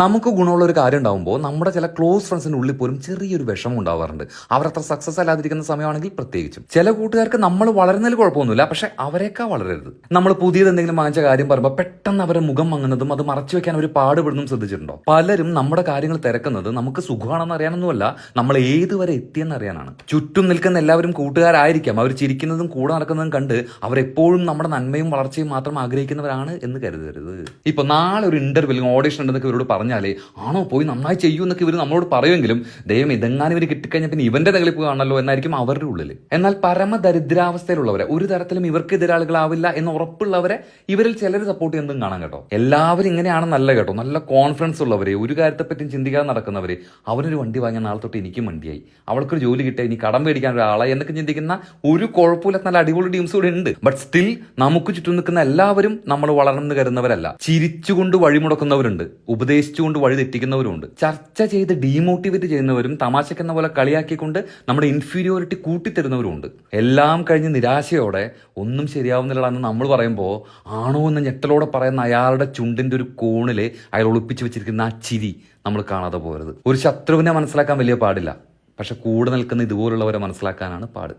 നമുക്ക് ഗുണമുള്ള ഒരു കാര്യം ഉണ്ടാകുമ്പോൾ നമ്മുടെ ചില ക്ലോസ് ഫ്രണ്ട്സിന്റെ ഉള്ളിൽ പോലും ചെറിയൊരു വിഷമം ഉണ്ടാവാറുണ്ട്. അവരത്ര സക്സസ് അല്ലാതിരിക്കുന്ന സമയമാണെങ്കിൽ പ്രത്യേകിച്ചും. ചില കൂട്ടുകാർക്ക് നമ്മൾ വളരുന്നതിൽ കുഴപ്പമൊന്നുമില്ല, പക്ഷെ അവരെക്കാൾ വളരരുത്. നമ്മൾ പുതിയത് എന്തെങ്കിലും വാങ്ങിച്ച കാര്യം പറയുമ്പോൾ പെട്ടെന്ന് അവരുടെ മുഖം മങ്ങുന്നതും അത് മറച്ചു വെക്കാൻ അവർ പാടുപെടുന്നതും ശ്രദ്ധിച്ചിട്ടുണ്ടോ? പലരും നമ്മുടെ കാര്യങ്ങൾ തിരക്കുന്നത് നമുക്ക് സുഖമാണെന്ന് അറിയാനൊന്നുമല്ല, നമ്മൾ ഏതുവരെ എത്തിയെന്ന് അറിയാനാണ്. ചുറ്റും നിൽക്കുന്ന എല്ലാവരും കൂട്ടുകാരായിരിക്കാം. അവർ ചിരിക്കുന്നതും കൂടെ നടക്കുന്നതും കണ്ട് അവരെപ്പോഴും നമ്മുടെ നന്മയും വളർച്ചയും മാത്രം ആഗ്രഹിക്കുന്നവരാണ് എന്ന് കരുതരുത്. ഇപ്പൊ നാളെ ഒരു ഇന്റർവ്യൂ ഓഡിഷൻ ഉണ്ടെന്നൊക്കെ ഇവരോട് പറഞ്ഞാലേ ആണോ പോയി നന്നായി ചെയ്യൂ എന്നൊക്കെ ഇവർ നമ്മളോട് പറയുമെങ്കിലും ദൈവം ഇതെങ്ങാനും ഇവർ കിട്ടിക്കഴിഞ്ഞാൽ പിന്നെ ഇവന്റെ തകളിപ്പ് കാണണല്ലോ എന്നായിരിക്കും അവരുടെ ഉള്ളിൽ. എന്നാൽ പരമദരിദ്രാവസ്ഥയിലുള്ളവരെ, ഒരു തരത്തിലും ഇവർക്ക് എതിരാളികളാവില്ല എന്ന് ഉറപ്പുള്ളവരെ ഇവരിൽ ചിലർ സപ്പോർട്ട് ചെയ്യുന്നതും കാണാം കേട്ടോ. എല്ലാവരും ഇങ്ങനെയാണെന്നല്ല കേട്ടോ. നല്ല കോൺഫിഡൻസ് ഉള്ളവരെ, ഒരു കാര്യത്തെപ്പറ്റിയും ചിന്തിക്കാതെ നടക്കുന്നവരെ, അവനൊരു വണ്ടി വാങ്ങിയ നാളെ തൊട്ട് എനിക്കും വണ്ടിയായി, അവൾക്കൊരു ജോലി കിട്ടിയ ഇനി കടം മേടിക്കാൻ ഒരാളെ എന്നൊക്കെ ചിന്തിക്കുന്ന ഒരു കുഴപ്പമില്ലാത്ത നല്ല അടിപൊളി ടീംസ് കൂടെ ഉണ്ട്. ബട്ട് സ്റ്റിൽ നമുക്ക് ചുറ്റും നിൽക്കുന്ന എല്ലാവരും നമ്മൾ വളർന്നു കരുന്നവരല്ല. ചിരിച്ചുകൊണ്ട് വഴിമുടക്കുന്നവരുണ്ട്, ഉപദേശിച്ചുകൊണ്ട് വഴി തെറ്റിക്കുന്നവരുണ്ട്, ചർച്ച ചെയ്ത് ഡീമോട്ടിവേറ്റ് ചെയ്യുന്നവരും തമാശക്കെന്ന പോലെ കളിയാക്കിക്കൊണ്ട് നമ്മുടെ ഇൻഫീരിയോറിറ്റി കൂട്ടിത്തരുന്നവരുമുണ്ട്. എല്ലാം കഴിഞ്ഞ് നിരാശയോടെ ഒന്നും ശരിയാവുന്നില്ല എന്ന് നമ്മൾ പറയുമ്പോൾ ആണോ എന്ന് ഞെട്ടലോടെ പറയുന്ന അയാളുടെ ചുണ്ടിന്റെ ഒരു കോണില് അയാൾ ഒളിപ്പിച്ചു വെച്ചിരിക്കുന്ന ആ ചിരി നമ്മൾ കാണാതെ പോകരുത്. ഒരു ശത്രുവിനെ മനസ്സിലാക്കാൻ വലിയ പാടില്ല, പക്ഷെ കൂടെ നിൽക്കുന്ന ഇതുപോലുള്ളവരെ മനസ്സിലാക്കാനാണ് പാട്.